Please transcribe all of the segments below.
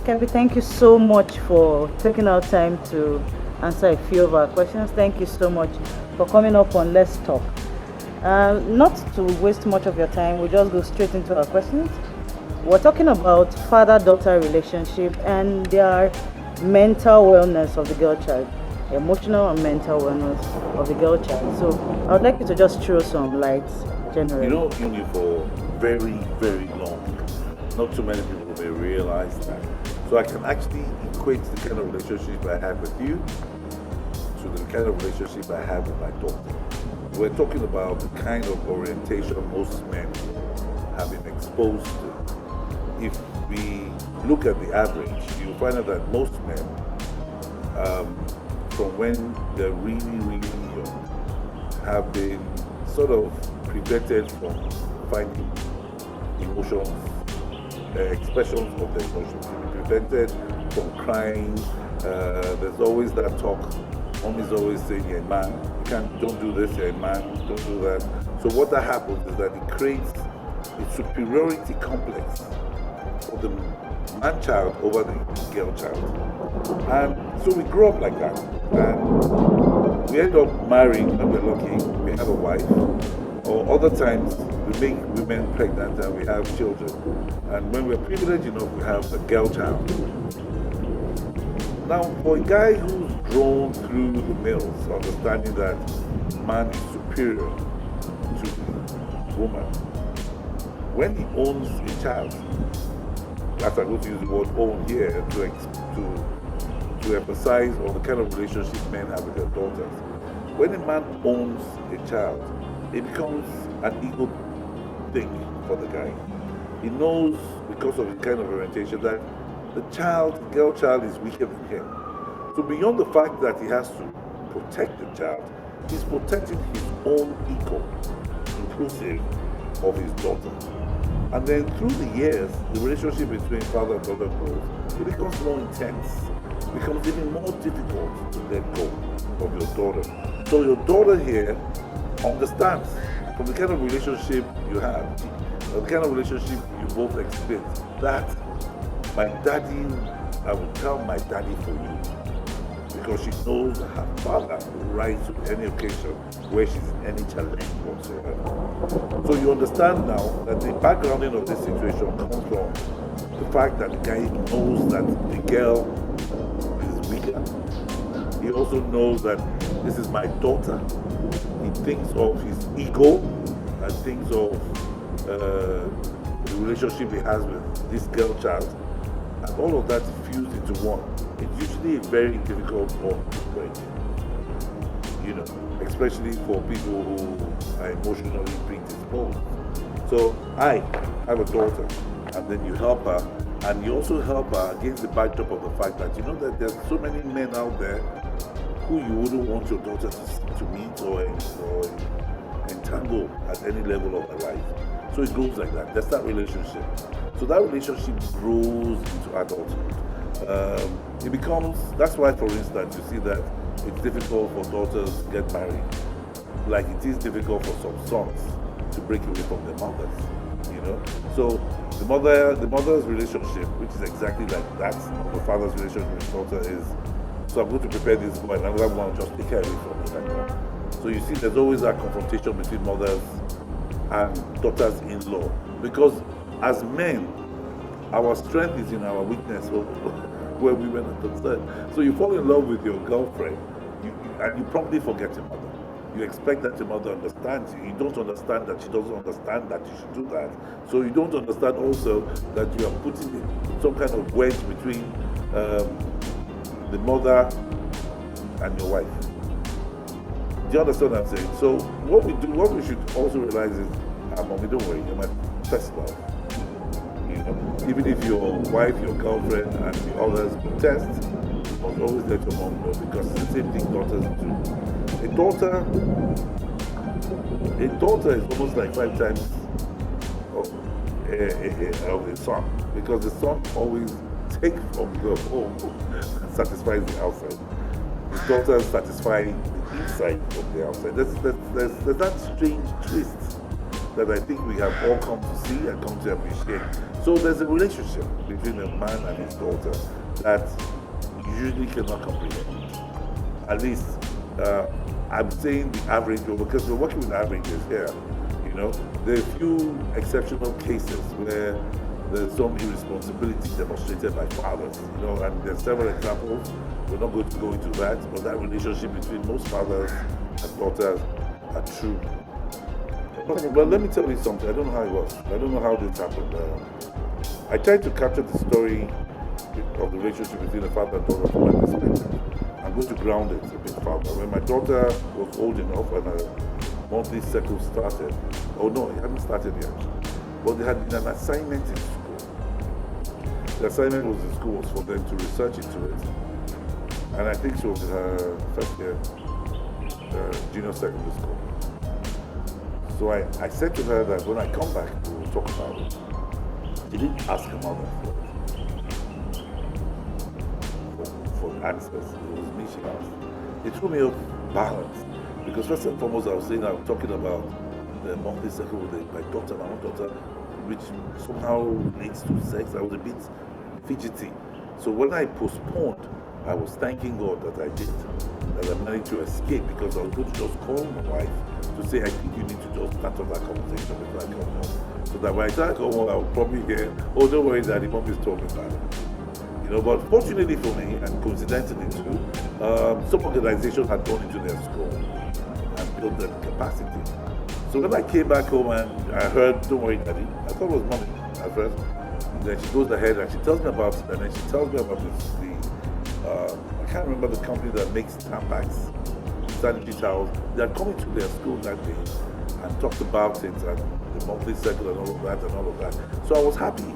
Keppy, thank you so much for taking our time to answer a few of our questions. Thank you so much for coming up on Let's Talk. Not to waste much of your time, we'll just go straight into our questions. We're talking about father-daughter relationship and their mental wellness of the girl child, emotional and mental wellness of the girl child. So I would like you to just throw some light generally. You know, for very, very long, not too many people may realize that. So I can actually equate the kind of relationship I have with you to the kind of relationship I have with my daughter. We're talking about the kind of orientation most men have been exposed to. If we look at the average, you'll find out that most men, from when they're really, really young, have been sort of prevented from finding emotions, expressions of their emotions, prevented from crying. There's always that talk. Mommy's always saying, "You're a man. Don't do this. You're a man. Don't do that." So what that happens is that it creates a superiority complex of the man child over the girl child, and so we grow up like that, and we end up marrying, and we're lucky we have a wife, or other times we make women pregnant and we have children, and when we're privileged enough we have a girl child. Now, for a guy who's grown through the mills, understanding that man is superior to woman, when he owns a child, as I'm going to use the word own here to emphasize on the kind of relationship men have with their daughters. When a man owns a child, it becomes an ego thing for the guy. He knows, because of his kind of orientation, that the girl child is weaker than him. So beyond the fact that he has to protect the child, he's protecting his own ego, inclusive of his daughter. And then through the years, the relationship between father and daughter grows. It becomes more intense. It becomes even more difficult to let go of your daughter. So your daughter here understands from the kind of relationship you have, the kind of relationship you both experience, that my daddy, I will tell my daddy for you. Because she knows that her father will rise to any occasion where she's in any challenge whatsoever. So you understand now that the backgrounding of this situation comes from the fact that the guy knows that the girl is weaker. He also knows that this is my daughter. He thinks of his ego and thinks of the relationship he has with this girl child. And all of that fused into one. It's usually a very difficult bond to break, especially for people who are emotionally predisposed. So I have a daughter, and then you help her, and you also help her against the backdrop of the fact that that there's so many men out there who you wouldn't want your daughter to meet or entangle at any level of her life. So it goes like that. That's that relationship. So that relationship grows into adulthood. That's why, for instance, you see that it's difficult for daughters to get married, like it is difficult for some sons to break away from their mothers, So the mother's relationship, which is exactly like that, the father's relationship with daughter is, so I'm going to prepare this boy, and another one just take her away from me like that. So you see there's always that confrontation between mothers and daughters-in-law, because as men, our strength is in our weakness where women are concerned. So you fall in love with your girlfriend, and you promptly forget your mother. You expect that your mother understands you. You don't understand that she doesn't understand that you should do that. So you don't understand also that you are putting some kind of wedge between the mother and your wife. Do you understand what I'm saying? So what we should also realize is, mommy, don't worry, you're my first love. Even if your wife, your girlfriend, and the others protest, you must always let your mom know, because it's the same thing daughters do. A daughter is almost like 5 times of a son, because the son always takes from the home and satisfies the outside. The daughter satisfies the inside of the outside. There's that strange twist that I think we have all come to see and come to appreciate. So there's a relationship between a man and his daughter that you usually cannot comprehend. At least I'm saying the average, because we're working with averages here. You know, there are a few exceptional cases where there's some irresponsibility demonstrated by fathers. You know, and there's several examples. We're not going to go into that, but that relationship between most fathers and daughters are true. But let me tell you something. I don't know how it was. I don't know how this happened. I tried to capture the story of the relationship between the father and daughter from my perspective. I'm going to ground it a bit further. When my daughter was old enough and her monthly cycle started, oh no, it hadn't started yet, but there had been an assignment in school. The assignment was in school was for them to research into it. And I think she was in her first year junior secondary school. So I said to her that when I come back, we will talk about it. She didn't ask her mother for answers. It was me she asked. It threw me off balance. Because first and foremost, I was saying I'm talking about the monthly cycle with my daughter, my own daughter, which somehow relates to sex. I was a bit fidgety. So when I postponed, I was thanking God that I did, that I managed to escape, because I was going to just call my wife to say, I think you need to just start on that conversation before I come home. So that when I start come home, I will probably hear, oh, don't worry, Daddy, Mom is talking about it. You know, but fortunately for me, and coincidentally too, some organizations had gone into their school and built their capacity. So when I came back home and I heard, don't worry, Daddy, I thought it was Mommy at first. And then she goes ahead and she tells me about it, and then she tells me about this, I can't remember the company that makes tampons, sanitary towels. They had come into their school that day and talked about it and the monthly cycle and all of that. So I was happy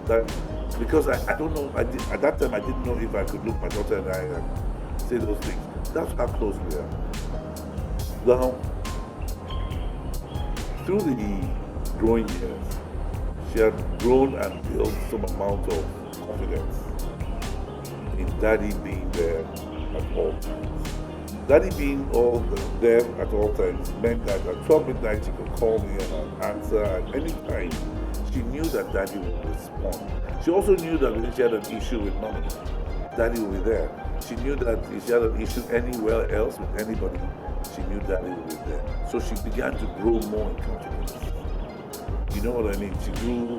that, because I don't know, at that time I didn't know if I could look my daughter in the eye and say those things. That's how close we are. Now, through the growing years, she had grown and built some amount of confidence in Daddy being there at all times. Daddy being there at all times meant that at 12 midnight she could call me and I'd answer at any time. She knew that Daddy would respond. She also knew that when she had an issue with Mommy, Daddy would be there. She knew that if she had an issue anywhere else with anybody, she knew Daddy would be there. So she began to grow more in confidence. You know what I mean? She grew,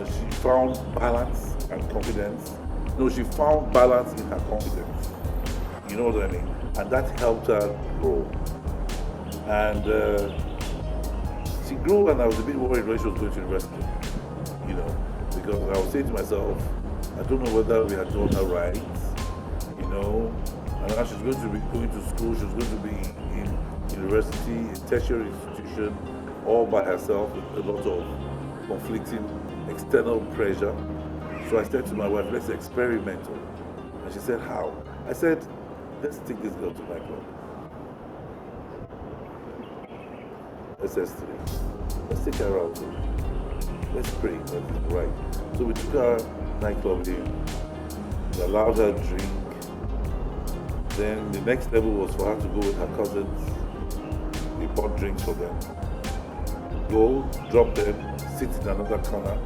she found balance and confidence. No, she found balance in her confidence. You know what I mean? And that helped her grow. And she grew, and I was a bit worried when she was going to university. You know, because I was saying to myself, I don't know whether we had done her right. You know, and now she's going to be going to school. She's going to be in university, a tertiary institution, all by herself with a lot of conflicting external pressure. So I said to my wife, let's experiment. And she said, how? I said, let's take this girl to nightclub. SS3. Let's take her out. Let's pray that it's right. So we took her nightclub in. We allowed her to drink. Then the next level was for her to go with her cousins. We bought drinks for them. Go, drop them, sit in another corner.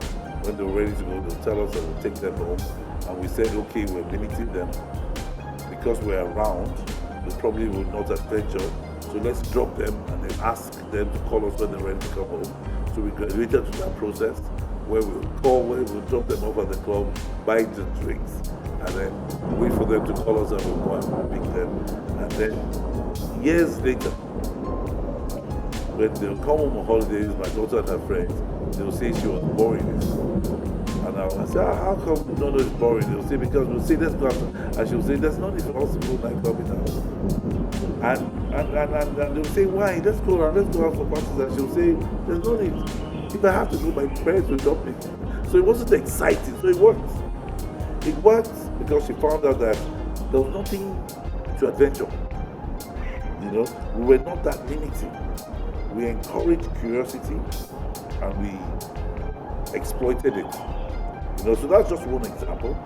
When they were ready to go, they'll tell us that we'll take them home. And we said, okay, we're limiting them. Because we're around, they probably will not adventure. So let's drop them and then ask them to call us when they're ready to come home. So we graduated to that process where we'll drop them off at the club, buy the drinks, and then wait for them to call us and we'll go and pick them. And then years later, when they'll come home on holidays, my daughter and her friends, they'll say she was boring in school. And I'll say, how come no, it's boring? They'll say, because we'll say, let's go out. And she'll say, there's no need for us to go nightclub in our house. And they'll say, why? Let's go out for parties. And she'll say, there's no need. If I have to go, my parents will drop me. So it wasn't exciting, so it worked. It worked because she found out that there was nothing to adventure. You know, we were not that limiting. We encouraged curiosity and we exploited it. You know, so that's just one example.